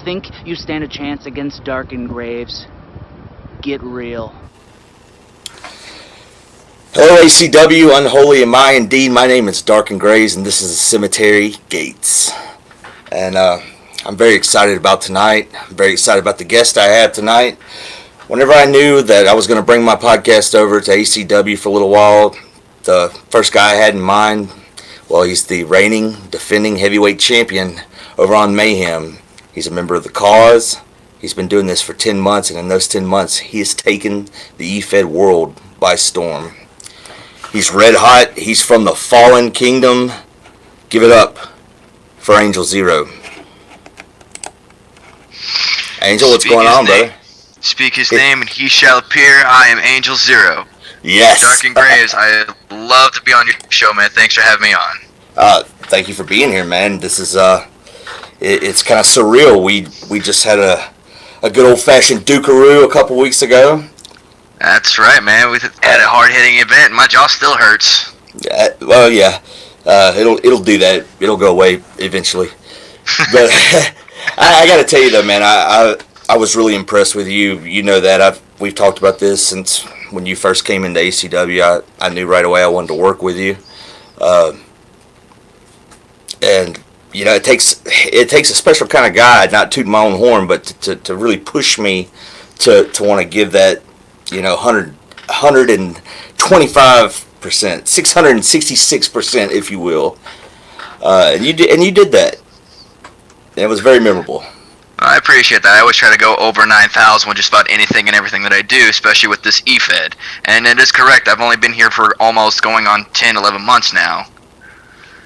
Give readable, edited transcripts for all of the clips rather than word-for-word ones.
think you stand a chance against DarKen Graves? Get real. Hello, A.C.W. Unholy am I indeed. My name is DarKen Graves, and this is Cemetery Gates. And I'm very excited about tonight. I'm very excited about the guest I have tonight. Whenever I knew that I was going to bring my podcast over to A.C.W. for a little while, the first guy I had in mind, well, he's the reigning, defending heavyweight champion over on Mayhem. He's a member of the cause. He's been doing this for 10 months, and in those 10 months, he has taken the EFED world by storm. He's red hot. He's from the Fallen Kingdom. Give it up for Angel Zero. Angel, what's going on, brother? Speak his name and he shall appear. I am Angel Zero. Yes. DarKen Graves, I love to be on your show, man. Thanks for having me on. Thank you for being here, man. This is it's kind of surreal. We just had a good old-fashioned Dukaroo a couple weeks ago. That's right, man. We had a hard-hitting event, and my jaw still hurts. Well, yeah. It'll do that. It'll go away eventually. But I got to tell you though, man. I was really impressed with you. You know that we've talked about this since when you first came into A.C.W. I knew right away I wanted to work with you. And you know, it takes a special kind of guy, not tooting my own horn, but to really push me to want to give that, you know, 125%, 666%, if you will. And you did that. And it was very memorable. I appreciate that. I always try to go over 9,000 with just about anything and everything that I do, especially with this EFED. And it is correct. I've only been here for almost going on 10, 11 months now.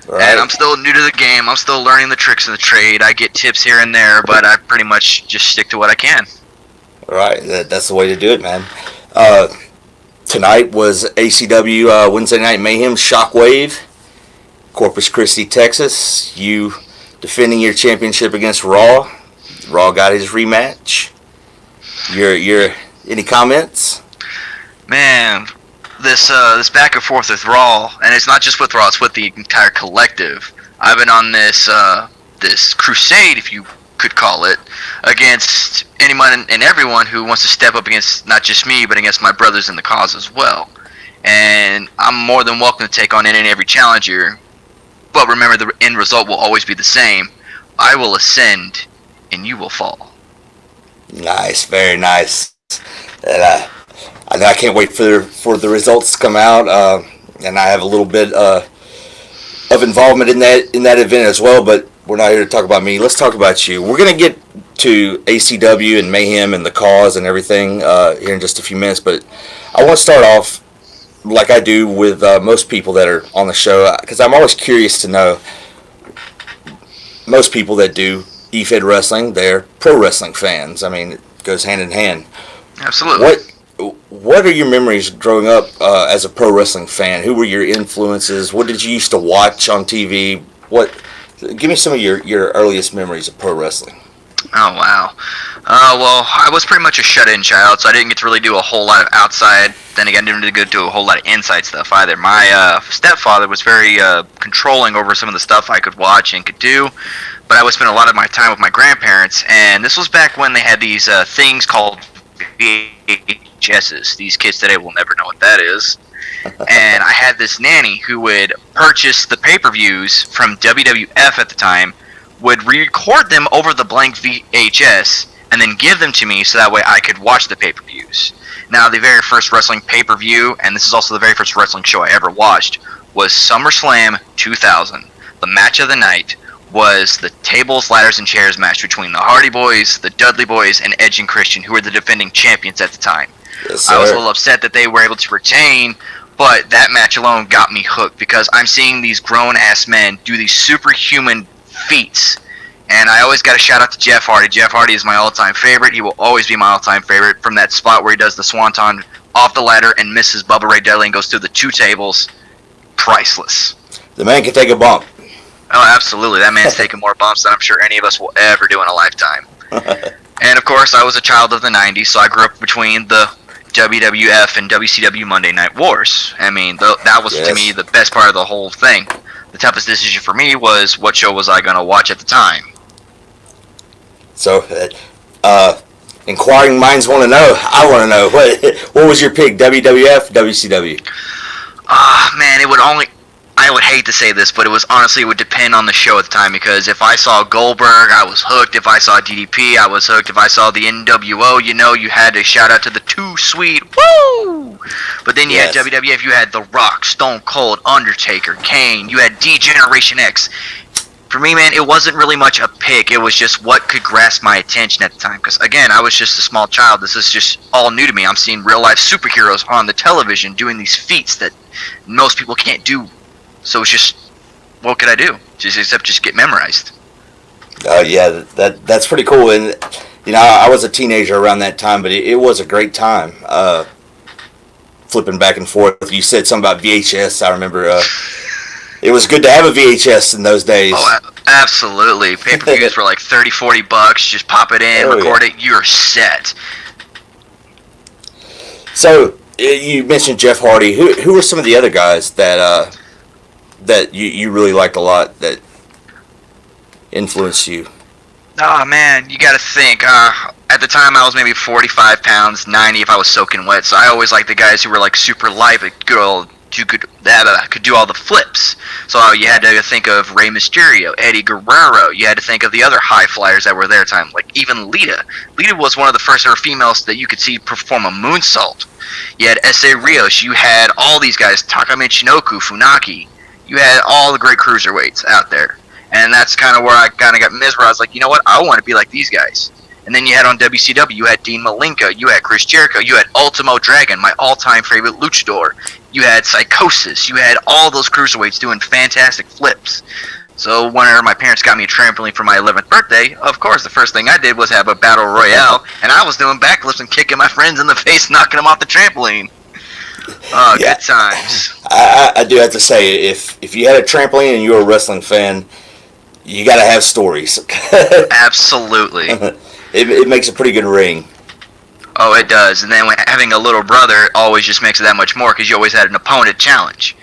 Right. And I'm still new to the game. I'm still learning the tricks of the trade. I get tips here and there, but I pretty much just stick to what I can. Right. That's the way to do it, man. Tonight was A.C.W. Wednesday Night Mayhem SHOCKWAVE, Corpus Christi, Texas. You defending your championship against Raw. Raw got his rematch. Your any comments? Man, this back and forth with Raw, and it's not just with Raw, it's with the entire collective. I've been on this this crusade, if you could call it, against anyone and everyone who wants to step up against not just me, but against my brothers in the cause as well. And I'm more than welcome to take on any and every challenger. But remember, the end result will always be the same. I will ascend, and you will fall. Nice, very nice. And I can't wait for the results to come out. And I have a little bit of involvement in that event as well. But we're not here to talk about me. Let's talk about you. We're gonna get to A.C.W. and Mayhem and the cause and everything here in just a few minutes. But I want to start off like I do with most people that are on the show, because I'm always curious to know. Most people that do EFED wrestling, they're pro wrestling fans. I mean, it goes hand in hand. Absolutely. What are your memories growing up as a pro wrestling fan? Who were your influences? What did you used to watch on TV? Give me some of your earliest memories of pro wrestling. Oh, wow. Well, I was pretty much a shut-in child, so I didn't get to really do a whole lot of outside. Then again, I didn't get to do a whole lot of inside stuff either. My stepfather was very controlling over some of the stuff I could watch and could do, but I would spend a lot of my time with my grandparents, and this was back when they had these things called VHSs. These kids today will never know what that is. And I had this nanny who would purchase the pay-per-views from WWF at the time, would record them over the blank VHS, and then give them to me so that way I could watch the pay-per-views. Now, the very first wrestling pay-per-view, and this is also the very first wrestling show I ever watched, was SummerSlam 2000. The match of the night was the tables, ladders, and chairs match between the Hardy Boys, the Dudley Boys, and Edge and Christian, who were the defending champions at the time. Yes, I was a little upset that they were able to retain, but that match alone got me hooked, because I'm seeing these grown-ass men do these superhuman feats. And I always got a shout out to Jeff Hardy. Jeff Hardy is my all-time favorite. He will always be my all-time favorite, from that spot where he does the swanton off the ladder and misses Bubba Ray Dudley and goes through the two tables. Priceless. The man can take a bump. Oh, absolutely. That man's taken more bumps than I'm sure any of us will ever do in a lifetime. And of course, I was a child of the 90s, so I grew up between the WWF and WCW Monday Night Wars. I mean, that was to me the best part of the whole thing. The toughest decision for me was what show was I going to watch at the time. So, inquiring minds want to know. I want to know what was your pick? WWF, WCW? Man, I would hate to say this, but it would depend on the show at the time, because if I saw Goldberg, I was hooked. If I saw DDP, I was hooked. If I saw the NWO, you had to shout out to the Too Sweet, woo! But then you had WWF, you had The Rock, Stone Cold, Undertaker, Kane, you had D-Generation X. For me, man, it wasn't really much a pick. It was just what could grasp my attention at the time. Because, again, I was just a small child. This is just all new to me. I'm seeing real-life superheroes on the television doing these feats that most people can't do. So it's just, what could I do? Except just get memorized. Yeah, that's pretty cool. And, I was a teenager around that time, but it was a great time. Flipping back and forth. You said something about VHS. I remember... it was good to have a VHS in those days. Oh, absolutely. Pay-per-views were like $30-$40. Just pop it in, record it, you're set. So, you mentioned Jeff Hardy. Who were some of the other guys that you really liked a lot that influenced you? Oh, man, you gotta think. At the time, I was maybe 45 pounds, 90 if I was soaking wet. So I always liked the guys who were like super light, but could do all the flips. So you had to think of Rey Mysterio, Eddie Guerrero. You had to think of the other high flyers that were there at the time, like even Lita. Lita was one of the first ever females that you could see perform a moonsault. You had S.A.W. You had all these guys, Taka Michinoku, Funaki. You had all the great cruiserweights out there. And that's kind of where I kind of got mesmerized. Like, you know what? I want to be like these guys. And then you had on WCW, you had Dean Malenko, you had Chris Jericho, you had Ultimo Dragon, my all-time favorite luchador. You had Psychosis, you had all those cruiserweights doing fantastic flips. So whenever my parents got me a trampoline for my 11th birthday, of course, the first thing I did was have a battle royale, and I was doing backflips and kicking my friends in the face, knocking them off the trampoline. Oh, yeah. Good times. I do have to say, if you had a trampoline and you were a wrestling fan, you got to have stories. Absolutely. It makes a pretty good ring. Oh, it does. And then having a little brother always just makes it that much more, because you always had an opponent challenge.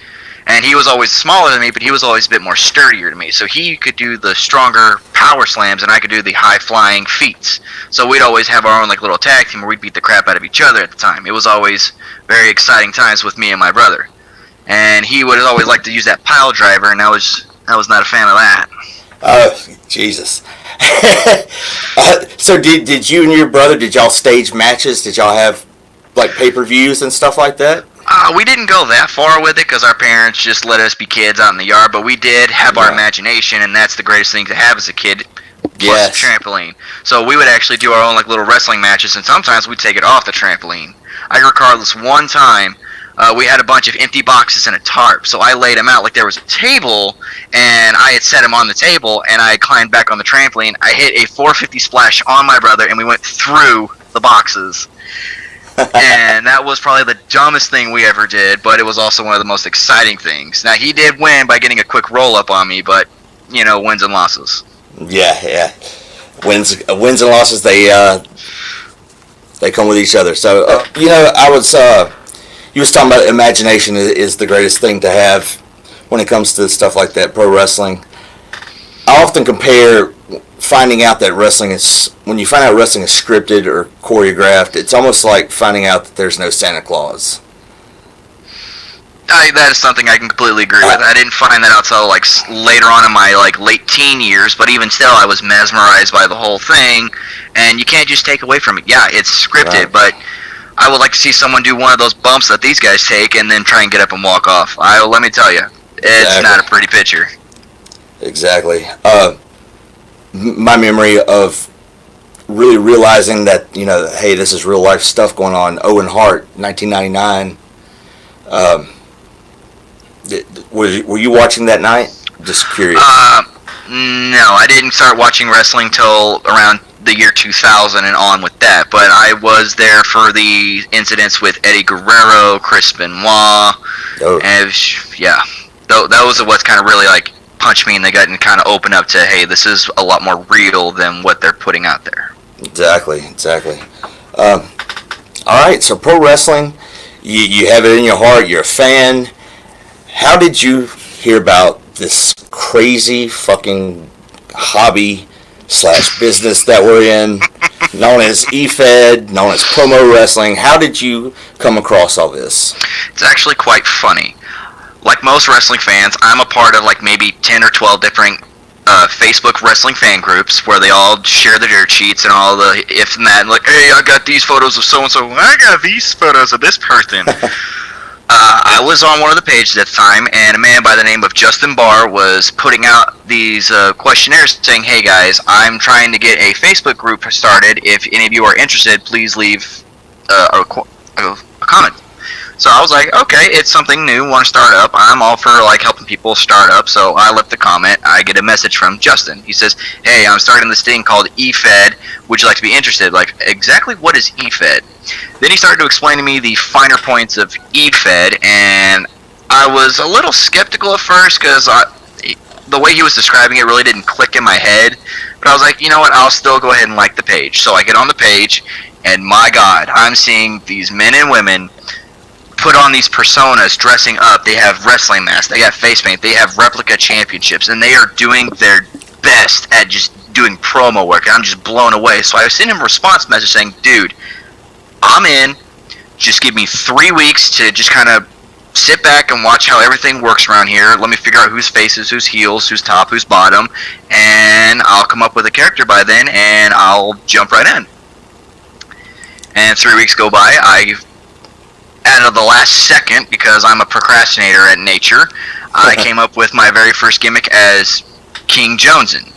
And he was always smaller than me, but he was always a bit more sturdier to me. So he could do the stronger power slams, and I could do the high-flying feats. So we'd always have our own like little tag team where we'd beat the crap out of each other at the time. It was always very exciting times with me and my brother. And he would always like to use that pile driver, and I was not a fan of that. Oh, Jesus. So did you and your brother, did y'all stage matches? Did y'all have like pay-per-views and stuff like that? We didn't go that far with it because our parents just let us be kids out in the yard, but we did have our imagination, and that's the greatest thing to have as a kid, plus a trampoline. So we would actually do our own like little wrestling matches, and sometimes we'd take it off the trampoline. I recall this one time, we had a bunch of empty boxes and a tarp, so I laid them out like there was a table, and I had set them on the table, and I climbed back on the trampoline. I hit a 450 splash on my brother, and we went through the boxes. And that was probably the dumbest thing we ever did, but it was also one of the most exciting things. Now, he did win by getting a quick roll-up on me, but, wins and losses. Yeah. Wins and losses, they come with each other. So, you was talking about imagination is the greatest thing to have when it comes to stuff like that, pro wrestling. I often compare finding out that wrestling is, when you find out wrestling is scripted or choreographed, it's almost like finding out that there's no Santa Claus. That is something I can completely agree with. I didn't find that out until like later on in my like late teen years, but even still, I was mesmerized by the whole thing, and you can't just take away from it. Yeah, it's scripted, but I would like to see someone do one of those bumps that these guys take and then try and get up and walk off. Let me tell you, it's not a pretty picture. Exactly. My memory of really realizing that, hey, this is real life stuff going on. Owen Hart, 1999. Were you watching that night? Just curious. No, I didn't start watching wrestling till around the year 2000 and on with that, but I was there for the incidents with Eddie Guerrero, Chris Benoit, and those are what's kind of really like punched me in the gut and kind of opened up to, hey, this is a lot more real than what they're putting out there. Exactly. All right, so pro wrestling, you have it in your heart, you're a fan. How did you hear about this crazy fucking hobby / slash business that we're in, known as EFED, known as promo wrestling. How did you come across all this? It's actually quite funny. Like most wrestling fans, I'm a part of like maybe 10 or 12 different Facebook wrestling fan groups where they all share the dirt sheets and all the if and that, and like, hey, I got these photos of so-and-so, I got these photos of this person. I was on one of the pages at the time, and a man by the name of Justin Barr was putting out these questionnaires saying, hey guys, I'm trying to get a Facebook group started. If any of you are interested, please leave a comment. So I was like, okay, it's something new, want to start up. I'm all for like helping people start up, so I left a comment. I get a message from Justin. He says, hey, I'm starting this thing called EFED. Would you like to be interested? Like, exactly what is EFED? Then he started to explain to me the finer points of EFED, and I was a little skeptical at first because the way he was describing it really didn't click in my head. But I was like, you know what, I'll still go ahead and like the page. So I get on the page, and my God, I'm seeing these men and women put on these personas, dressing up. They have wrestling masks, they have face paint, they have replica championships, and they are doing their best at just doing promo work. I'm just blown away. So I sent him a response message saying, dude, I'm in. Just give me 3 weeks to just kind of sit back and watch how everything works around here. Let me figure out who's faces, who's heels, who's top, who's bottom, and I'll come up with a character by then, and I'll jump right in. And 3 weeks go by. Out of the last second, because I'm a procrastinator at nature, I came up with my very first gimmick as King Jonesin.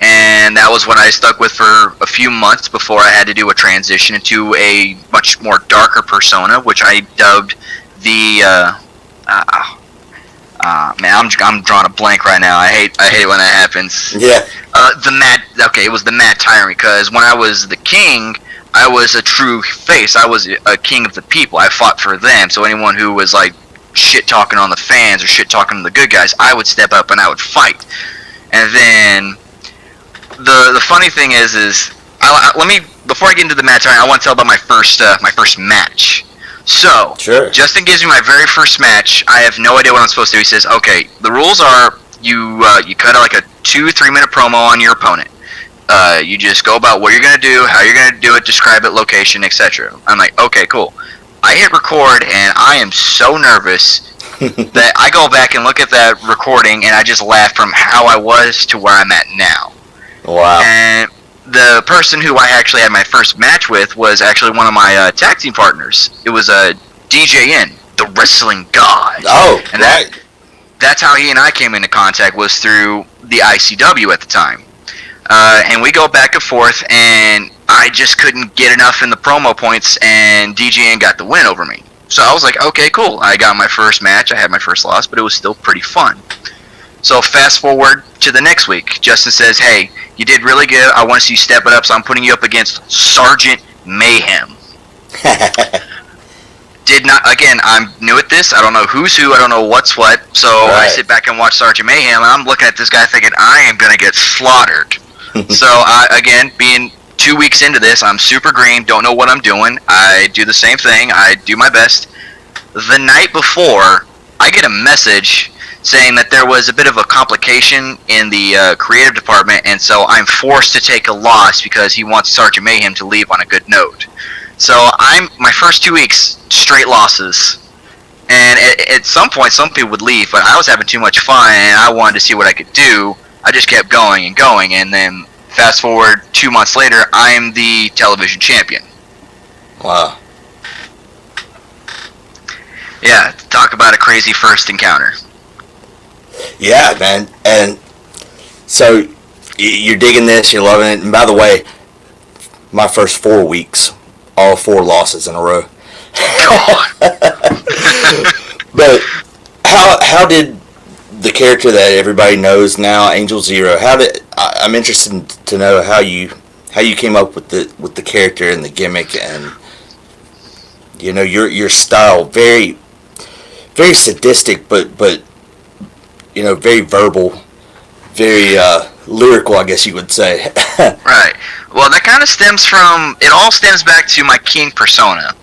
And that was what I stuck with for a few months before I had to do a transition into a much more darker persona, which I dubbed the man, I'm drawing a blank right now. I hate when that happens. Yeah. It was the Mad Tyrant, because when I was the king, I was a true face. I was a king of the people. I fought for them. So anyone who was like shit talking on the fans or shit talking to the good guys, I would step up and I would fight. And then the funny thing is let me, before I get into the match, I want to tell about my first match. So sure. Justin gives me my very first match. I have no idea what I'm supposed to do. He says, okay, the rules are you cut like a 2-3 minute promo on your opponent. You just go about what you're going to do, how you're going to do it, describe it, location, etc. I'm like, okay, cool. I hit record, and I am so nervous that I go back and look at that recording, and I just laugh from how I was to where I'm at now. Wow. And the person who I actually had my first match with was actually one of my tag team partners. It was DJN, the wrestling god. Oh, and right. That's how he and I came into contact, was through the ICW at the time. And we go back and forth, and I just couldn't get enough in the promo points, and DJN got the win over me. So I was like, okay, cool. I got my first match. I had my first loss, but it was still pretty fun. So fast forward to the next week. Justin says, hey, you did really good. I want to see you step it up, so I'm putting you up against Sergeant Mayhem. Again, I'm new at this. I don't know who's who. I don't know what's what. So right. I sit back and watch Sergeant Mayhem, and I'm looking at this guy thinking, I am going to get slaughtered. So, again, being 2 weeks into this, I'm super green, don't know what I'm doing. I do the same thing. I do my best. The night before, I get a message saying that there was a bit of a complication in the creative department, and so I'm forced to take a loss because he wants Sergeant Mayhem to leave on a good note. So my first 2 weeks, straight losses. And at some point, some people would leave, but I was having too much fun, and I wanted to see what I could do. I just kept going and going, and then fast forward 2 months later, I am the television champion. Wow. Yeah, talk about a crazy first encounter. Yeah, man. And so you're digging this, you're loving it. And by the way, my first 4 weeks, all 4 losses in a row. But how did the character that everybody knows now, Angel Zero, I'm interested to know how you came up with the character and the gimmick, and you know your style, very very sadistic, but you know, very verbal, very lyrical, I guess you would say. Right. Well, that kind of stems from, it all stems back to my king persona.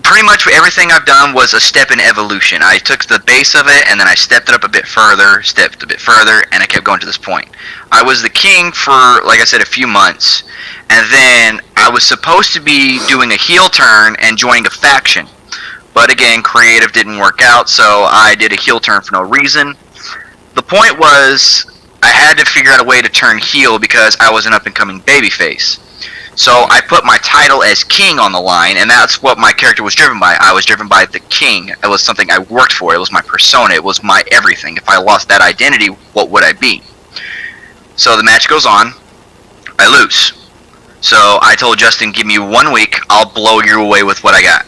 pretty much everything I've done was a step in evolution. I took the base of it, and then I stepped it up a bit further, and I kept going to this point. I was the king for, like I said, a few months, and then I was supposed to be doing a heel turn and joining a faction. But again, creative didn't work out, so I did a heel turn for no reason. The point was, I had to figure out a way to turn heel because I was an up-and-coming babyface. So I put my title as king on the line, and that's what my character was driven by. I was driven by the king. It was something I worked for. It was my persona. It was my everything. If I lost that identity, what would I be? So the match goes on. I lose. So I told Justin, give me 1 week. I'll blow you away with what I got.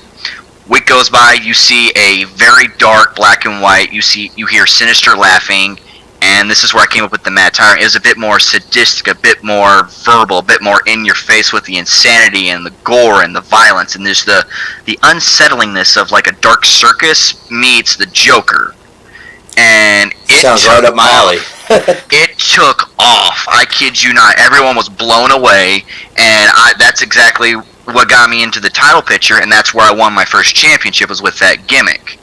Week goes by. You see a very dark black and white. You hear Sinister laughing. And this is where I came up with the Mad Tyrant. It was a bit more sadistic, a bit more verbal, a bit more in your face with the insanity and the gore and the violence, and there's the unsettlingness of like a dark circus meets the Joker. And it sounds right up my alley. It took off. I kid you not. Everyone was blown away, and that's exactly what got me into the title picture, and that's where I won my first championship, was with that gimmick.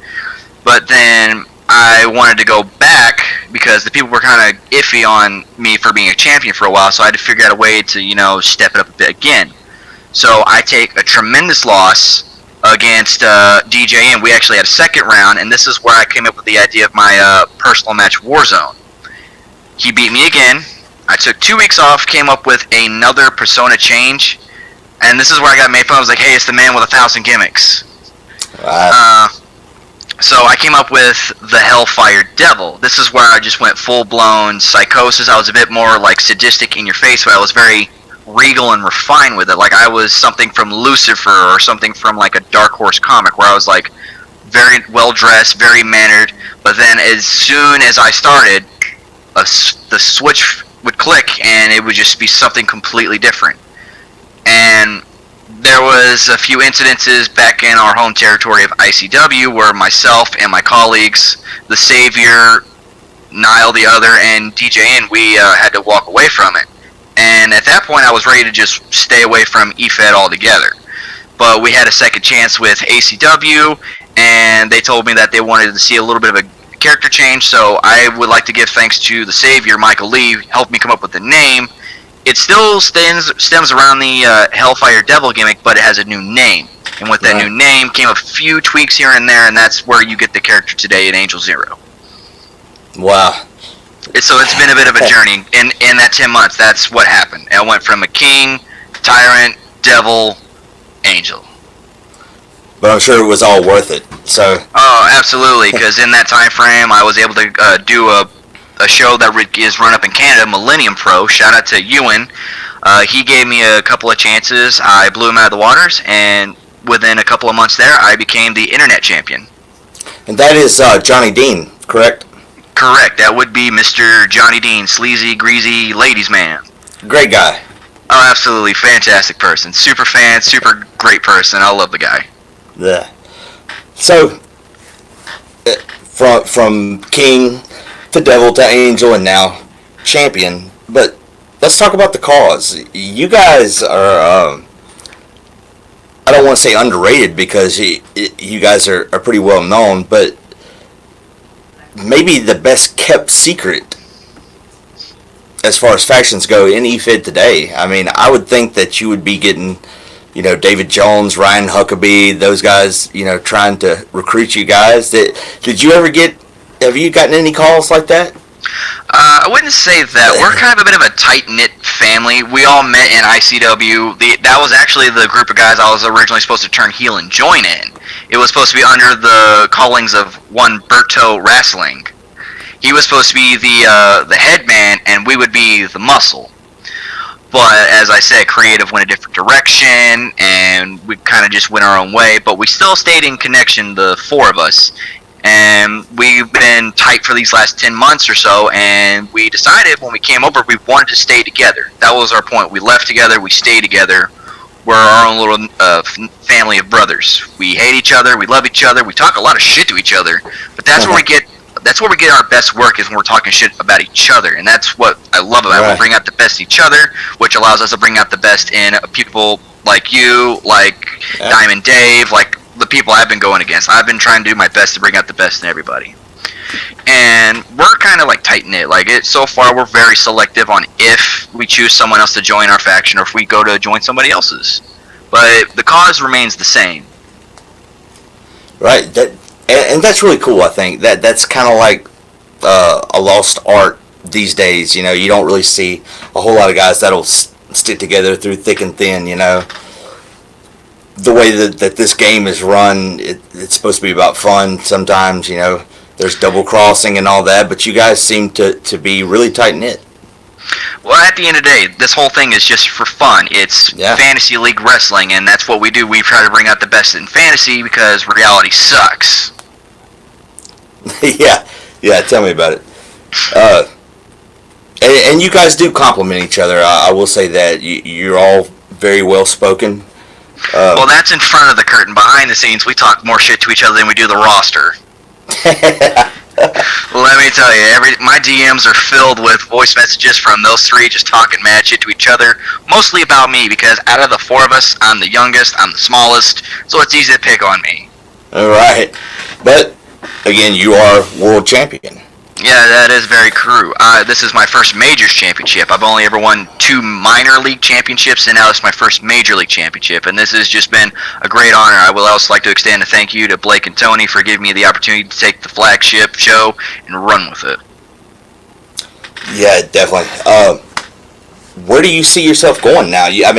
But then I wanted to go back because the people were kind of iffy on me for being a champion for a while, so I had to figure out a way to, step it up a bit again. So I take a tremendous loss against DJN. We actually had a second round, and this is where I came up with the idea of my personal match, Warzone. He beat me again. I took 2 weeks off, came up with another persona change, and this is where I got made fun. I was like, hey, it's the man with 1,000 gimmicks. Wow. So I came up with the Hellfire Devil. This is where I just went full-blown psychosis. I was a bit more like sadistic in your face, but I was very regal and refined with it. Like I was something from Lucifer or something from like a Dark Horse comic, where I was like very well-dressed, very mannered. But then as soon as I started, the switch would click and it would just be something completely different. And there was a few incidences back in our home territory of A.C.W. where myself and my colleagues, the Savior, Nile the other, and DJN, we had to walk away from it. And at that point I was ready to just stay away from EFED altogether. But we had a second chance with A.C.W. and they told me that they wanted to see a little bit of a character change, so I would like to give thanks to the Savior, Michael Lee, helped me come up with the name. It still stems around the Hellfire Devil gimmick, but it has a new name. And with that new name came a few tweaks here and there, and that's where you get the character today in Angel Zero. Wow. So it's been a bit of a journey. In that 10 months, that's what happened. I went from a king, tyrant, devil, angel. But I'm sure it was all worth it. So. Oh, absolutely, because in that time frame, I was able to do a show that is run up in Canada, Millennium Pro. Shout out to Ewan. He gave me a couple of chances. I blew him out of the waters, and within a couple of months there, I became the internet champion. And that is Johnny Dean, correct? Correct. That would be Mr. Johnny Dean, sleazy, greasy ladies man. Great guy. Oh, absolutely. Fantastic person. Super fan, super great person. I love the guy. Yeah. So, from king to devil to angel and now champion, but let's talk about the cause. You guys are, I don't want to say underrated because you guys are pretty well known, but maybe the best kept secret as far as factions go in EFID today. I mean, I would think that you would be getting, David Jones, Ryan Huckabee, those guys, trying to recruit you guys. Did you ever have you gotten any calls like that? I wouldn't say that. We're kind of a bit of a tight-knit family. We all met in ICW. That was actually the group of guys I was originally supposed to turn heel and join in. It was supposed to be under the callings of one Berto Wrestling. He was supposed to be the head man, and we would be the muscle. But as I said, creative went a different direction, and we kind of just went our own way. But we still stayed in connection, the four of us. And we've been tight for these last 10 months or so, and we decided when we came over we wanted to stay together. That was our point. We left together, we stayed together. We're our own little family of brothers. We hate each other, we love each other, we talk a lot of shit to each other, but that's where we get our best work, is when we're talking shit about each other, and that's what I love about it. We bring out the best in each other, which allows us to bring out the best in people like you, like Diamond Dave, like the people I've been going against. I've been trying to do my best to bring out the best in everybody. And we're kind of like tight-knit. Like, so far, we're very selective on if we choose someone else to join our faction or if we go to join somebody else's. But the cause remains the same. Right. And that's really cool, I think. That's kind of like a lost art these days. You know, you don't really see a whole lot of guys that'll stick together through thick and thin, you know. The way that this game is run, it's supposed to be about fun sometimes, you know. There's double crossing and all that, but you guys seem to be really tight-knit. Well, at the end of the day, this whole thing is just for fun. It's fantasy league wrestling, and that's what we do. We try to bring out the best in fantasy because reality sucks. Yeah, tell me about it. And you guys do compliment each other. I will say that you're all very well spoken. Well, that's in front of the curtain. Behind the scenes, we talk more shit to each other than we do the roster. Let me tell you, my DMs are filled with voice messages from those three just talking mad shit to each other, mostly about me, because out of the four of us, I'm the youngest, I'm the smallest, so it's easy to pick on me. Alright, but again, you are world champion. Yeah, that is very true. This is my first Majors Championship. I've only ever won 2 minor league championships, and now it's my first Major League Championship, and this has just been a great honor. I will also like to extend a thank you to Blake and Tony for giving me the opportunity to take the flagship show and run with it. Yeah, definitely. Where do you see yourself going now? You had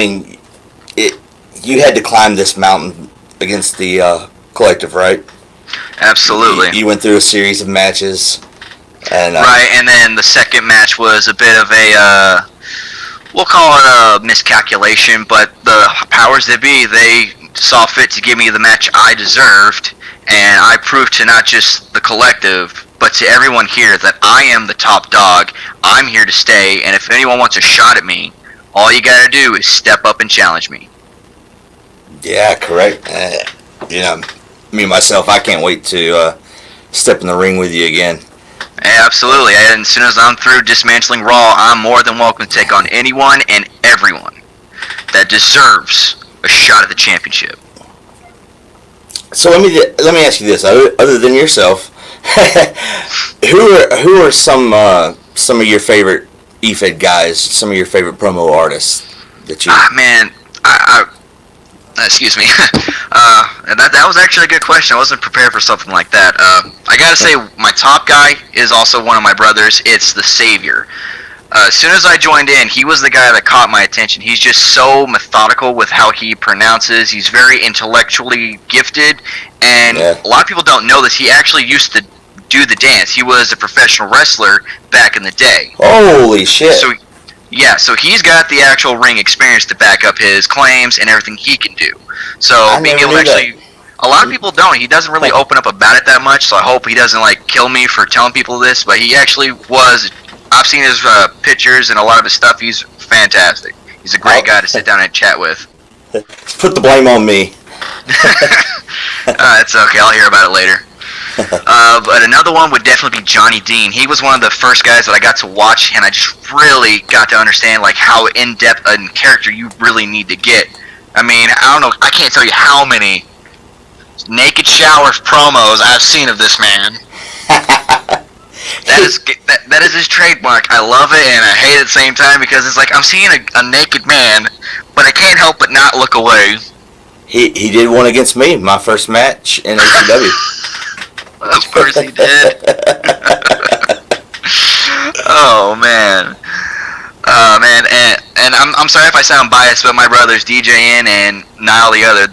to climb this mountain against the collective, right? Absolutely. You went through a series of matches. And, right, and then the second match was a bit of a, we'll call it a miscalculation, but the powers that be, they saw fit to give me the match I deserved, and I proved to not just the collective, but to everyone here that I am the top dog, I'm here to stay, and if anyone wants a shot at me, all you gotta do is step up and challenge me. Yeah, correct. You know, me, myself, I can't wait to step in the ring with you again. Absolutely, and as soon as I'm through dismantling Raw, I'm more than welcome to take on anyone and everyone that deserves a shot at the championship. So let me ask you this: other than yourself, who are some of your favorite EFED guys? Some of your favorite promo artists that you? Man, excuse me. That was actually a good question. I wasn't prepared for something like that. I gotta say, my top guy is also one of my brothers. It's the Savior. As soon as I joined in, he was the guy that caught my attention. He's just so methodical with how he pronounces. He's very intellectually gifted, and a lot of people don't know this. He actually used to do the dance. He was a professional wrestler back in the day. Holy shit. So he's got the actual ring experience to back up his claims and everything he can do. So being able to actually, a lot of people don't. He doesn't really open up about it that much. So I hope he doesn't like kill me for telling people this. But he actually was. I've seen his pictures and a lot of his stuff. He's fantastic. He's a great guy to sit down and chat with. Put the blame on me. It's okay. I'll hear about it later. But another one would definitely be Johnny Dean. He was one of the first guys that I got to watch, and I just really got to understand like how in-depth a character you really need to get. I mean, I don't know, I can't tell you how many naked shower promos I've seen of this man. That is his trademark. I love it and I hate it at the same time because it's like I'm seeing a naked man, but I can't help but not look away. He did one against me, my first match in A.C.W. Of course he did. Oh man. And I'm sorry if I sound biased, but my brothers DJN and Niall the other,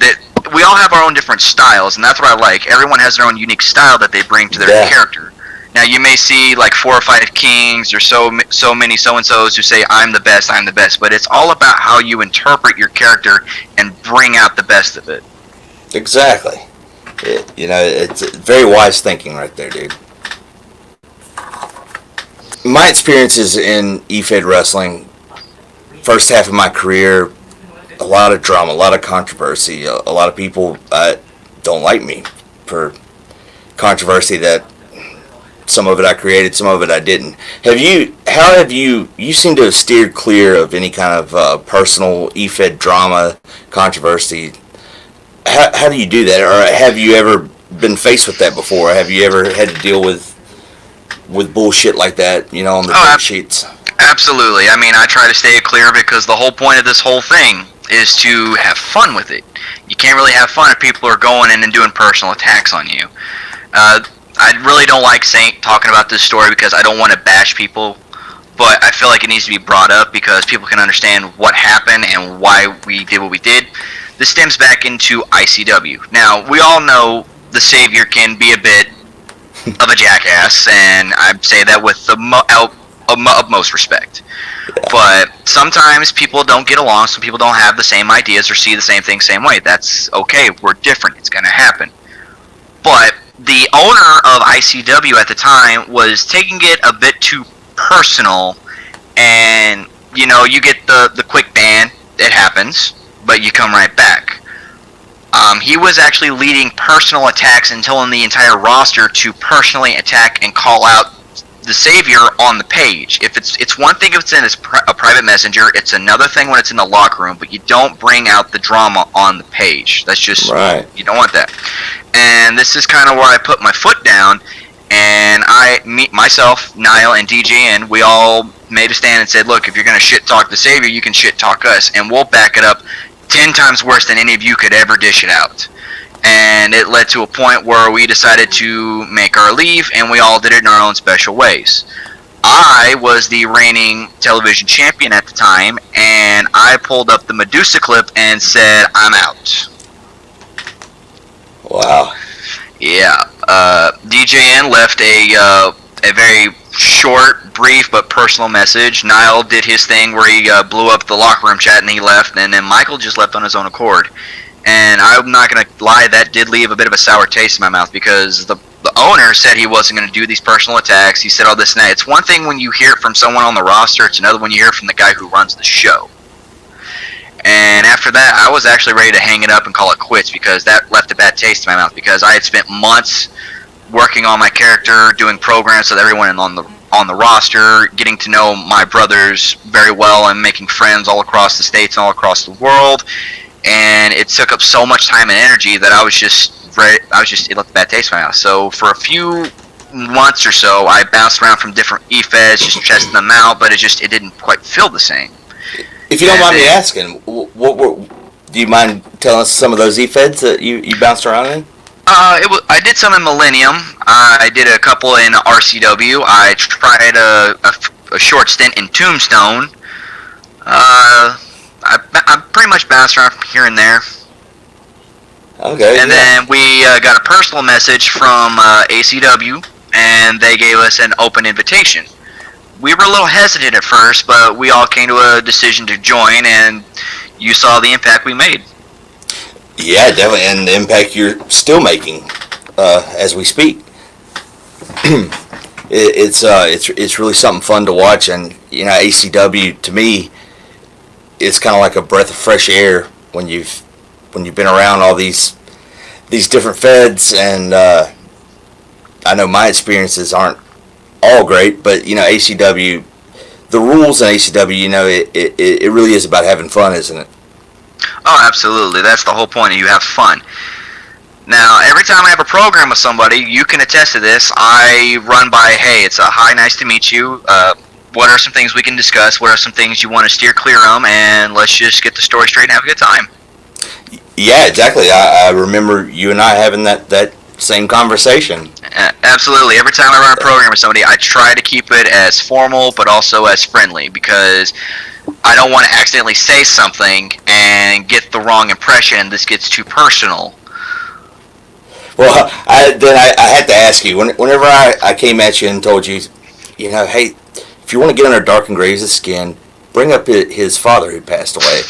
we all have our own different styles, and that's what I like. Everyone has their own unique style that they bring to their character. Now you may see like 4 or 5 kings or so many so-and-sos who say I'm the best, but it's all about how you interpret your character and bring out the best of it. Exactly. It's very wise thinking right there, dude. My experiences in EFED wrestling, first half of my career, a lot of drama, a lot of controversy. A lot of people don't like me for controversy that some of it I created, some of it I didn't. You seem to have steered clear of any kind of personal EFED drama, controversy. how do you do that? Or have you ever been faced with that before? Have you ever had to deal with bullshit like that, you know, on the dirt sheets? Absolutely. I mean, I try to stay clear because the whole point of this whole thing is to have fun with it. You can't really have fun if people are going in and doing personal attacks on you. I really don't like talking about this story because I don't want to bash people, but I feel like it needs to be brought up because people can understand what happened and why we did what we did. This stems back into ICW. Now, we all know the Savior can be a bit of a jackass, and I say that with the utmost respect. Yeah. But sometimes people don't get along, some people don't have the same ideas or see the same thing same way. That's okay, we're different, it's going to happen. But the owner of ICW at the time was taking it a bit too personal, and, you know, you get the quick ban, it happens, but you come right back. He was actually leading personal attacks and telling the entire roster to personally attack and call out the Savior on the page. If it's one thing if it's in a private messenger, it's another thing when it's in the locker room, but you don't bring out the drama on the page. That's just, right. You don't want that. And this is kind of where I put my foot down, and myself, Niall, and DJN, we all made a stand and said, look, if you're going to shit talk the Savior, you can shit talk us, and we'll back it up 10 times worse than any of you could ever dish it out. And it led to a point where we decided to make our leave, and we all did it in our own special ways. I was the reigning television champion at the time, and I pulled up the Medusa clip and said, I'm out. Wow. Yeah. DJN left a very short, brief, but personal message. Niall did his thing where he blew up the locker room chat and he left, and then Michael just left on his own accord. And I'm not going to lie, that did leave a bit of a sour taste in my mouth because the owner said he wasn't going to do these personal attacks. He said all this and that. It's one thing when you hear it from someone on the roster. It's another when you hear it from the guy who runs the show. And after that, I was actually ready to hang it up and call it quits because that left a bad taste in my mouth because I had spent months working on my character, doing programs with everyone on the roster, getting to know my brothers very well and making friends all across the states and all across the world. And it took up so much time and energy that it left a bad taste in my mouth. So for a few months or so, I bounced around from different e-feds, just testing them out, but it didn't quite feel the same. If you don't mind me asking, do you mind telling us some of those e-feds that you bounced around in? I did some in Millennium. I did a couple in RCW. I tried a short stint in Tombstone. I pretty much bounced around from here and there. Okay. And then we got a personal message from A.C.W, and they gave us an open invitation. We were a little hesitant at first, but we all came to a decision to join, and you saw the impact we made. Yeah, definitely, and the impact you're still making as we speak. It's really something fun to watch, and you know, A.C.W. to me, it's kind of like a breath of fresh air when you've been around all these different feds, and I know my experiences aren't all great, but you know, A.C.W. the rules in A.C.W. you know, it really is about having fun, isn't it? Oh, absolutely. That's the whole point. You have fun. Now, every time I have a program with somebody, you can attest to this. I run by, hey, it's a hi, nice to meet you. What are some things we can discuss? What are some things you want to steer clear of? And let's just get the story straight and have a good time. Yeah, exactly. I remember you and I having that same conversation. Absolutely. Every time I run a program with somebody, I try to keep it as formal but also as friendly because I don't want to accidentally say something and get the wrong impression. This gets too personal. Well, I had to ask you, whenever I came at you and told you, you know, hey, if you want to get under Darken Graves' skin, bring up his father who passed away.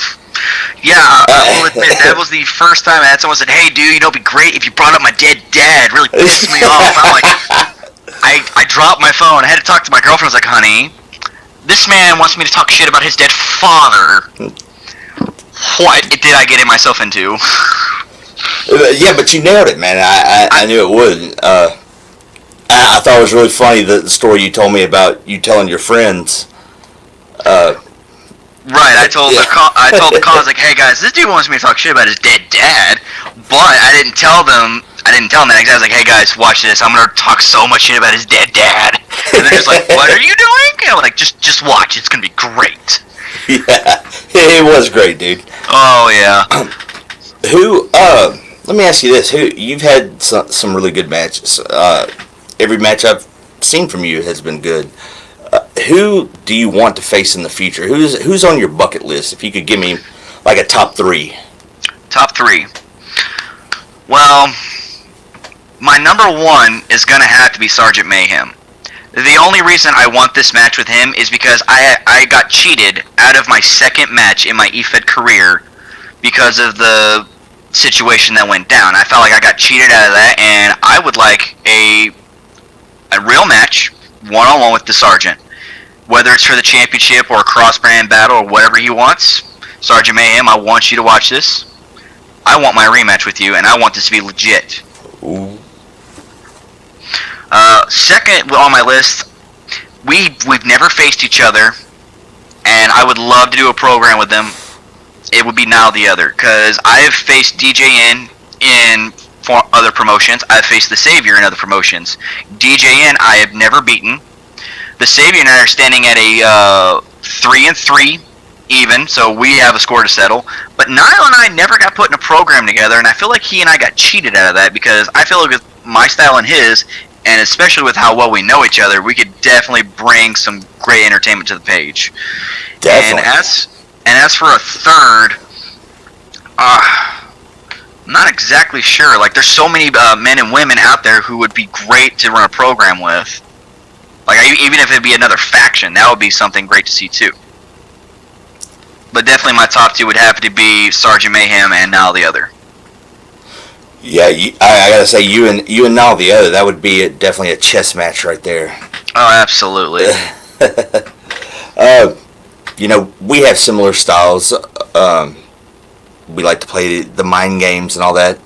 Yeah, I will admit, that was the first time I had someone said, hey, dude, you know, it'd be great if you brought up my dead dad. It really pissed me off. I'm like, I dropped my phone. I had to talk to my girlfriend. I was like, honey, this man wants me to talk shit about his dead father. What did I get myself into? Yeah, but you nailed it, man. I knew it would. I thought it was really funny the story you told me about you telling your friends Right, I told the call, I was like, hey guys, this dude wants me to talk shit about his dead dad, but I didn't tell them that. I was like, hey guys, watch this. I'm gonna talk so much shit about his dead dad, and they're just like, what are you doing? And I'm like, just watch. It's gonna be great. Yeah, it was great, dude. Oh yeah. Let me ask you this: you've had some really good matches. Every match I've seen from you has been good. Who do you want to face in the future? Who's on your bucket list? If you could give me like a top 3. Top 3. Well, my number 1 is gonna have to be Sergeant Mayhem. The only reason I want this match with him is because I got cheated out of my second match in my EFED career because of the situation that went down. I felt like I got cheated out of that, and I would like a real match, one-on-one with the Sergeant. Whether it's for the championship or a cross-brand battle or whatever he wants, Sergeant Mayhem, I want you to watch this. I want my rematch with you, and I want this to be legit. Ooh. Second on my list, we've never faced each other, and I would love to do a program with them. It would be Now the Other, because I've faced DJN in other promotions. I've faced the Savior in other promotions. DJN I have never beaten. The Savior and I are standing at a 3-3 even, so we have a score to settle. But Niall and I never got put in a program together, and I feel like he and I got cheated out of that because I feel like with my style and his, and especially with how well we know each other, we could definitely bring some great entertainment to the page. Definitely. And as for a third, I'm not exactly sure. Like, there's so many men and women out there who would be great to run a program with. Like, even if it'd be another faction, that would be something great to see too. But definitely my top 2 would have to be Sergeant Mayhem and Now the Other. Yeah, I gotta say, you and Now the Other, that would be definitely a chess match right there. Oh, absolutely. We have similar styles. We like to play the mind games and all that.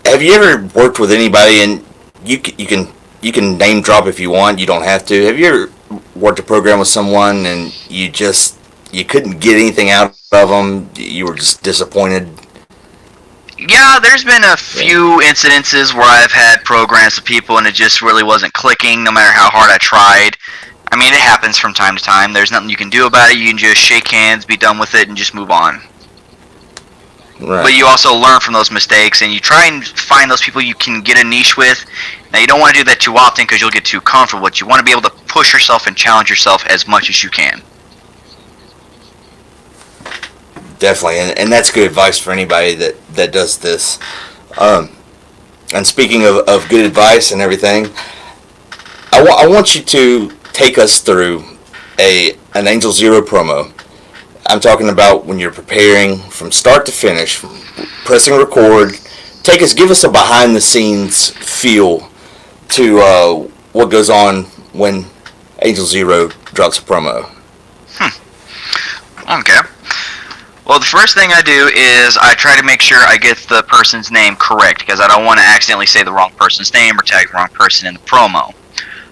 Have you ever worked with anybody, and you can name drop if you want, you don't have to. Have you ever worked a program with someone and you couldn't get anything out of them, you were just disappointed? Yeah, there's been a few incidences where I've had programs with people and it just really wasn't clicking no matter how hard I tried. I mean, it happens from time to time. There's nothing you can do about it. You can just shake hands, be done with it, and just move on. Right. But you also learn from those mistakes, and you try and find those people you can get a niche with. Now, you don't want to do that too often because you'll get too comfortable, but you want to be able to push yourself and challenge yourself as much as you can. Definitely, and that's good advice for anybody that does this. And speaking of good advice and everything, I want you to take us through an Angel Zero promo. I'm talking about when you're preparing from start to finish, from pressing record. Give us a behind the scenes feel to what goes on when Angel Zero drops a promo. Okay. Well, the first thing I do is I try to make sure I get the person's name correct because I don't want to accidentally say the wrong person's name or tag the wrong person in the promo.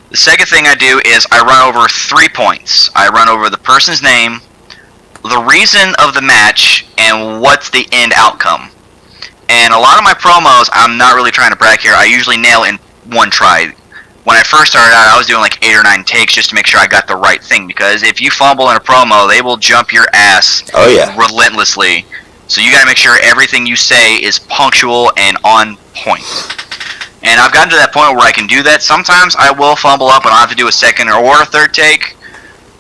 The second thing I do is I run over 3 points. I run over the person's name, the reason of the match, and what's the end outcome. And a lot of my promos, I'm not really trying to brag here, I usually nail in one try. When I first started out, I was doing like 8 or 9 takes just to make sure I got the right thing, because if you fumble in a promo, they will jump your ass relentlessly. So you gotta make sure everything you say is punctual and on point. And I've gotten to that point where I can do that. Sometimes I will fumble up and I'll have to do a second or a third take.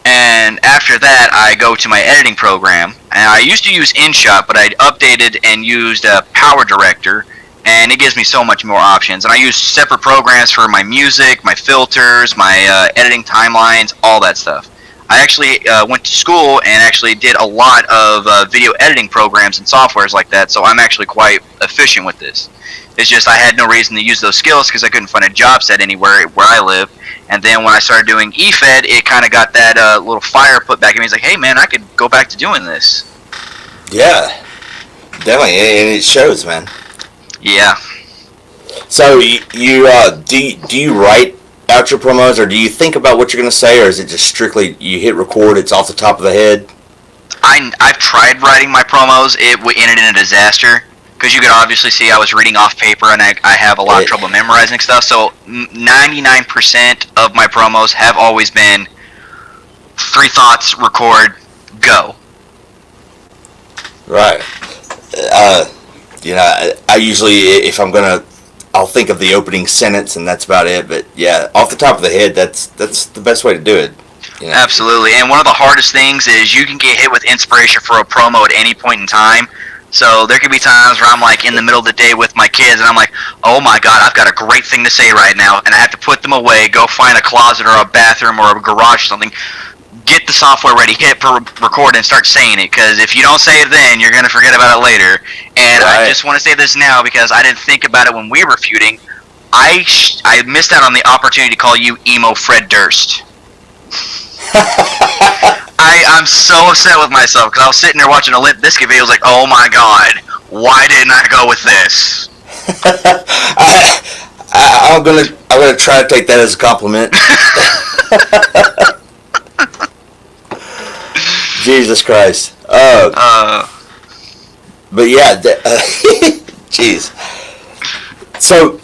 And after that, I go to my editing program. And I used to use InShot, but I updated and used Power Director. And it gives me so much more options. And I use separate programs for my music, my filters, my editing timelines, all that stuff. I actually went to school and actually did a lot of video editing programs and softwares like that, so I'm actually quite efficient with this. It's just I had no reason to use those skills because I couldn't find a job set anywhere where I live. And then when I started doing EFED, it kind of got that little fire put back in me. It's like, hey man, I could go back to doing this. Yeah, definitely, and it shows, man. Yeah. So you do you write out your promos, or do you think about what you're going to say, or is it just strictly you hit record, it's off the top of the head? I've tried writing my promos. It ended in a disaster. Because you could obviously see I was reading off paper, and I have a lot of trouble memorizing stuff. So 99% of my promos have always been 3 thoughts, record, go. Right. You know, I usually, if I'm gonna, I'll think of the opening sentence, and that's about it. But yeah, off the top of the head, that's the best way to do it. You know? Absolutely. And one of the hardest things is you can get hit with inspiration for a promo at any point in time. So there could be times where I'm like in the middle of the day with my kids, and I'm like, oh my god, I've got a great thing to say right now, and I have to put them away, go find a closet or a bathroom or a garage or something, get the software ready, hit record, and start saying it. Because if you don't say it then, you're going to forget about it later. And I just want to say this now because I didn't think about it when we were feuding. I missed out on the opportunity to call you Emo Fred Durst. I'm so upset with myself because I was sitting there watching a Limp Bizkit video. I was like, oh my god, why didn't I go with this? I'm gonna try to take that as a compliment. Jesus Christ. But yeah, jeez. So,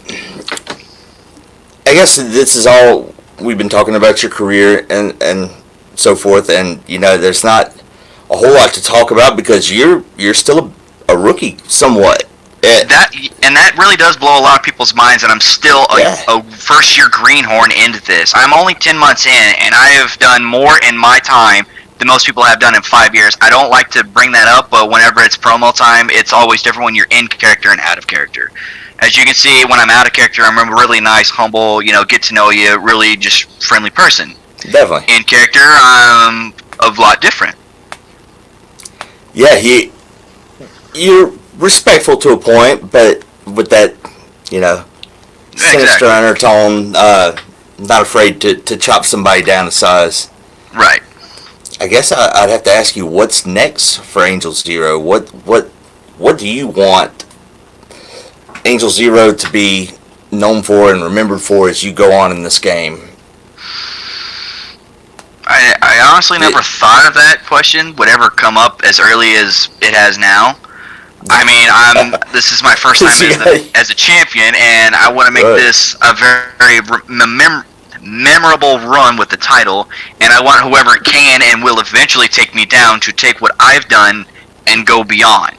I guess this is all we've been talking about your career and so forth, and you know, there's not a whole lot to talk about because you're still a rookie somewhat. That really does blow a lot of people's minds, and I'm still a first-year greenhorn into this. I'm only 10 months in, and I have done more in my time than most people have done in 5 years. I don't like to bring that up, but whenever it's promo time, it's always different when you're in character and out of character. As you can see, when I'm out of character, I'm a really nice, humble, get to know you, really just friendly person. Definitely. In character, I'm a lot different. Yeah, you're respectful to a point, but with that, sinister undertone, not afraid to chop somebody down to size. Right. I guess I'd have to ask you, what's next for Angel Zero? What do you want Angel Zero to be known for and remembered for as you go on in this game? I honestly never thought of that question would ever come up as early as it has now. I mean, this is my first time as a champion, and I want to make this a very memorable run with the title, and I want whoever can and will eventually take me down to take what I've done and go beyond.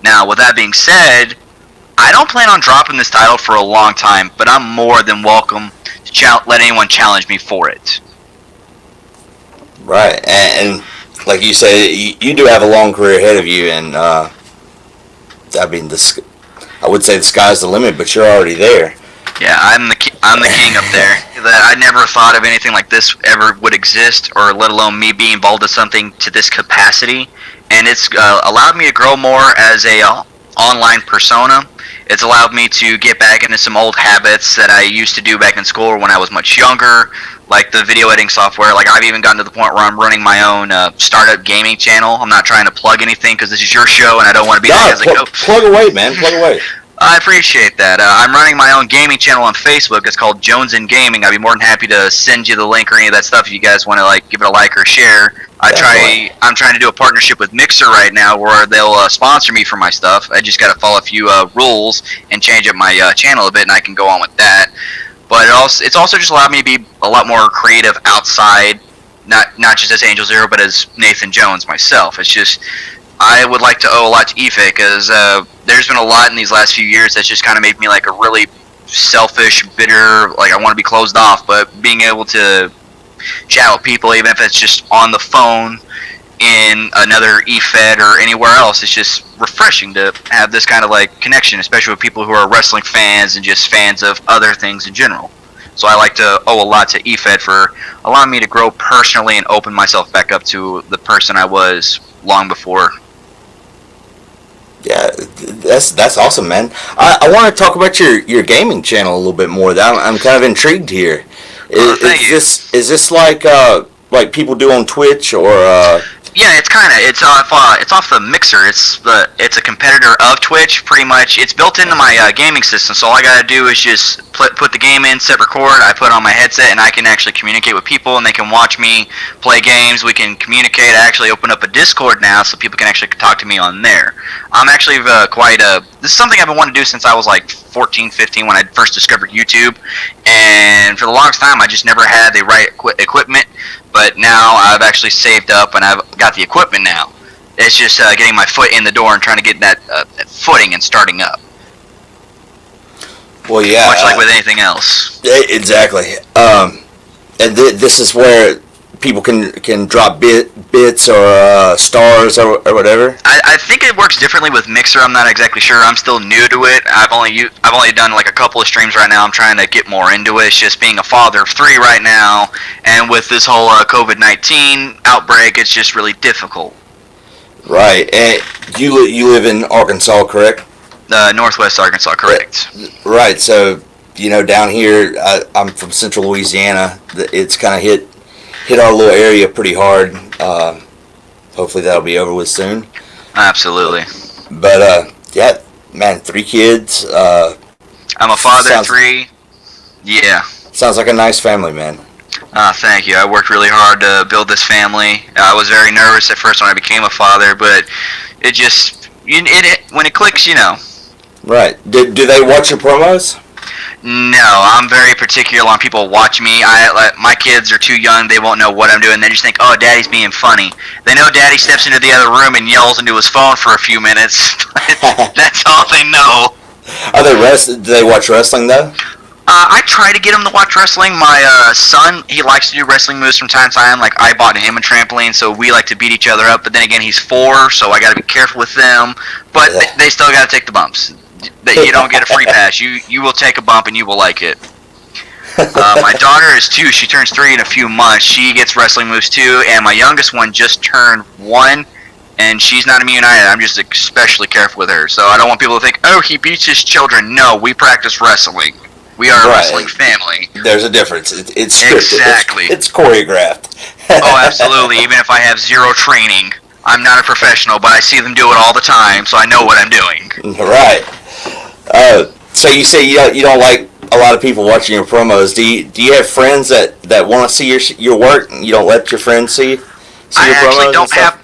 Now, with that being said, I don't plan on dropping this title for a long time, but I'm more than welcome to let anyone challenge me for it. Right, and like you said, you do have a long career ahead of you, and I mean, I would say the sky's the limit, but you're already there. Yeah, I'm the king up there. I never thought of anything like this ever would exist, or let alone me being involved in something to this capacity. And it's allowed me to grow more as a online persona. It's allowed me to get back into some old habits that I used to do back in school when I was much younger, like the video editing software. Like, I've even gotten to the point where I'm running my own startup gaming channel. I'm not trying to plug anything because this is your show, and I don't want to be there as plug away, man. Plug away. I appreciate that. I'm running my own gaming channel on Facebook. It's called Jones in Gaming. I'd be more than happy to send you the link or any of that stuff if you guys want to give it a like or share. I'm trying to do a partnership with Mixer right now where they'll sponsor me for my stuff. I just got to follow a few rules and change up my channel a bit, and I can go on with that. But it's also just allowed me to be a lot more creative outside, not just as Angel Zero, but as Nathan Jones myself. It's just, I would like to owe a lot to Ife because there's been a lot in these last few years that's just kind of made me like a really selfish, bitter, like I want to be closed off. But being able to chat with people, even if it's just on the phone in another eFed or anywhere else, it's just refreshing to have this kind of like connection, especially with people who are wrestling fans and just fans of other things in general. So I like to owe a lot to eFed for allowing me to grow personally and open myself back up to the person I was long before. Yeah, that's awesome, man. I want to talk about your gaming channel a little bit more. I'm kind of intrigued here. Is this like people do on Twitch, or Yeah, it's off the Mixer. It's a competitor of Twitch, pretty much. It's built into my gaming system, so all I gotta do is just put the game in, set record. I put it on my headset, and I can actually communicate with people, and they can watch me play games. We can communicate. I actually open up a Discord now, so people can actually talk to me on there. I'm actually this is something I've been wanting to do since I was like 14, 15 when I first discovered YouTube, and for the longest time I just never had the right equipment. But now I've actually saved up and I've got the equipment now. It's just getting my foot in the door and trying to get that footing and starting up. Well, yeah. Much like with anything else. Exactly. And this is where people can drop bits or stars or whatever. I think it works differently with Mixer. I'm not exactly sure. I'm still new to it. I've only done like a couple of streams right now. I'm trying to get more into it. It's just being a father of 3 right now, and with this whole COVID-19 outbreak, it's just really difficult. Right. And you live in Arkansas, correct? Northwest Arkansas, correct. Right. So down here, I'm from Central Louisiana. It's kind of hit our little area pretty hard. Hopefully that'll be over with soon. Absolutely. But yeah, man, 3 kids. I'm a father of 3. Yeah. Sounds like a nice family, man. Thank you. I worked really hard to build this family. I was very nervous at first when I became a father, but it just when it clicks, Right. Do they watch your promos? No, I'm very particular on people watching me. My kids are too young; they won't know what I'm doing. They just think, "Oh, Daddy's being funny." They know Daddy steps into the other room and yells into his phone for a few minutes. That's all they know. Do they watch wrestling though? I try to get him to watch wrestling. My son, he likes to do wrestling moves from time to time. Like, I bought him a trampoline, so we like to beat each other up. But then again, he's 4, so I got to be careful with them. But they still got to take the bumps. You don't get a free pass. You will take a bump and you will like it. My daughter is 2. She turns 3 in a few months. She gets wrestling moves too. And my youngest one just turned 1, and she's not immune either. I'm just especially careful with her. So I don't want people to think, oh, he beats his children. No, we practice wrestling. We are a wrestling family. There's a difference. It's scripted. Exactly. It's choreographed. Oh, absolutely. Even if I have 0 training, I'm not a professional, but I see them do it all the time, so I know what I'm doing. Right. So you say you don't like a lot of people watching your promos. Do you have friends that want to see your work and you don't let your friends see your promos? I actually don't have.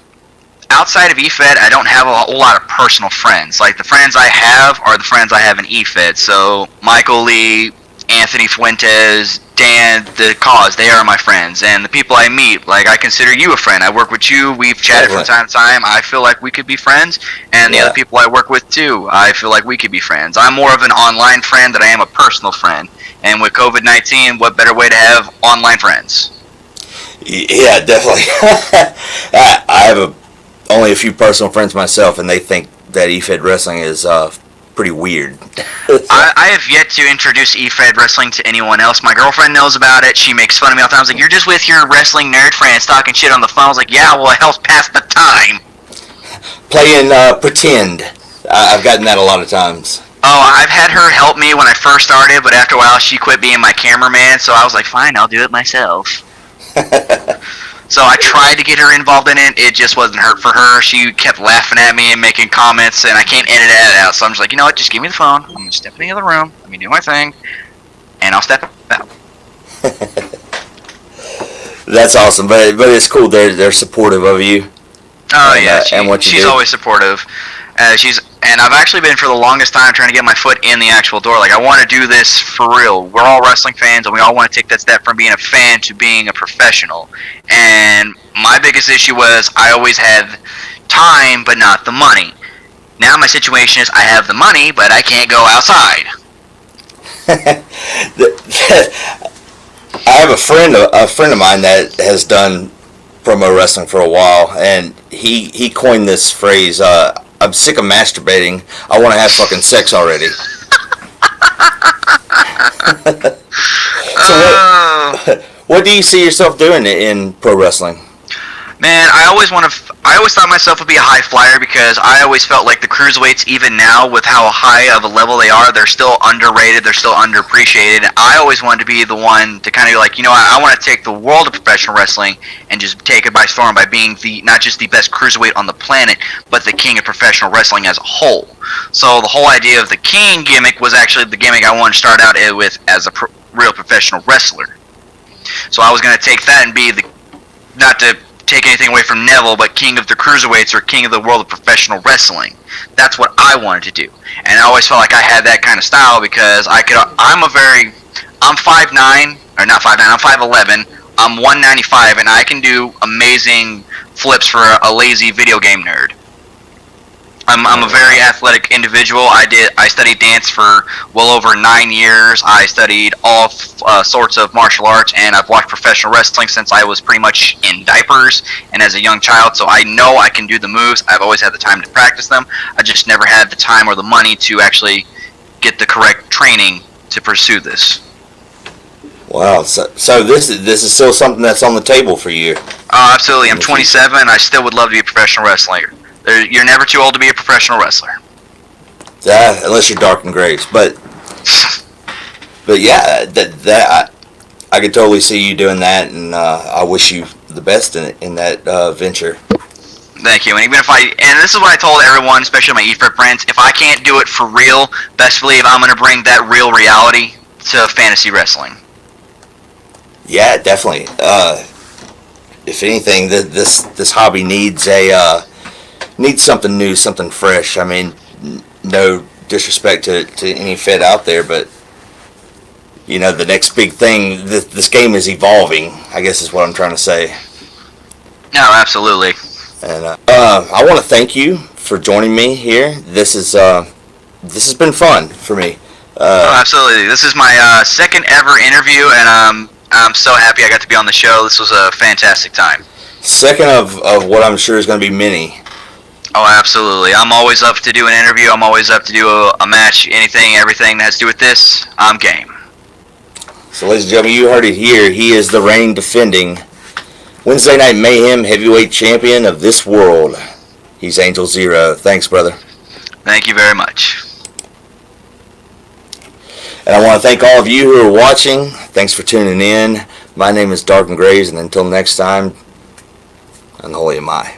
Outside of EFED, I don't have a whole lot of personal friends. Like, the friends I have are the friends I have in EFED. So, Michael Lee, Anthony Fuentes, Dan, The Cause, they are my friends. And the people I meet, like, I consider you a friend. I work with you. We've chatted from time to time. I feel like we could be friends. And the other people I work with, too, I feel like we could be friends. I'm more of an online friend than I am a personal friend. And with COVID-19, what better way to have online friends? Yeah, definitely. I have only a few personal friends myself, and they think that EFED wrestling is pretty weird. I have yet to introduce EFED wrestling to anyone else. My girlfriend knows about it. She makes fun of me all the time. I was like, you're just with your wrestling nerd friends talking shit on the phone. I was like, yeah, well, it helps pass the time. Playing pretend. I've gotten that a lot of times. Oh, I've had her help me when I first started, but after a while she quit being my cameraman, so I was like, fine, I'll do it myself. So I tried to get her involved in it. It just wasn't for her. She kept laughing at me and making comments, and I can't edit it out. So I'm just like, you know what? Just give me the phone. I'm going to step in the other room. Let me do my thing, and I'll step out. That's awesome. But it's cool. They're supportive of you. Oh, yeah. She's do. always supportive. And I've actually been for the longest time trying to get my foot in the actual door. Like, I want to do this for real. We're all wrestling fans, and we all want to take that step from being a fan to being a professional. And my biggest issue was I always had time, but not the money. Now my situation is I have the money, but I can't go outside. I have a friend of mine that has done promo wrestling for a while, and he coined this phrase, I'm sick of masturbating. I want to have fucking sex already. So what do you see yourself doing in pro wrestling? Man, I I always thought myself would be a high flyer because I always felt like the cruiserweights, even now with how high of a level they are, they're still underrated, they're still underappreciated. And I always wanted to be the one to kind of be like, I want to take the world of professional wrestling and just take it by storm by being the not just the best cruiserweight on the planet, but the king of professional wrestling as a whole. So the whole idea of the king gimmick was actually the gimmick I wanted to start out with as a real professional wrestler. So I was going to take that and be not to take anything away from Neville, but king of the cruiserweights or king of the world of professional wrestling. That's what I wanted to do, and I always felt like I had that kind of style because I'm 5'9", or not 5'9", I'm 5'11", I'm 195, and I can do amazing flips for a lazy video game nerd. I'm a very athletic individual. I studied dance for well over 9 years. I studied all sorts of martial arts, and I've watched professional wrestling since I was pretty much in diapers and as a young child, so I know I can do the moves. I've always had the time to practice them. I just never had the time or the money to actually get the correct training to pursue this. Wow, so this is still something that's on the table for you. Absolutely. I'm 27. I still would love to be a professional wrestler. You're never too old to be a professional wrestler. Unless you're DarKen Graves, but yeah, I could totally see you doing that, and I wish you the best in that venture. Thank you. And even and this is what I told everyone, especially my eFrip friends, if I can't do it for real, best believe I'm going to bring that real reality to fantasy wrestling. Yeah, definitely. If anything, this hobby needs something new, something fresh. I mean, no disrespect to any Fed out there, but the next big thing. This game is evolving, I guess is what I'm trying to say. No, absolutely. And I want to thank you for joining me here. This has been fun for me. Absolutely. This is my second ever interview, and I'm so happy I got to be on the show. This was a fantastic time. Second of what I'm sure is going to be many. Oh, absolutely. I'm always up to do an interview. I'm always up to do a match, everything that has to do with this. I'm game. So, ladies and gentlemen, you heard it here. He is the reigning defending Wednesday Night Mayhem heavyweight champion of this world. He's Angel Zero. Thanks, brother. Thank you very much. And I want to thank all of you who are watching. Thanks for tuning in. My name is DarKen Graves, and until next time, unholy am I.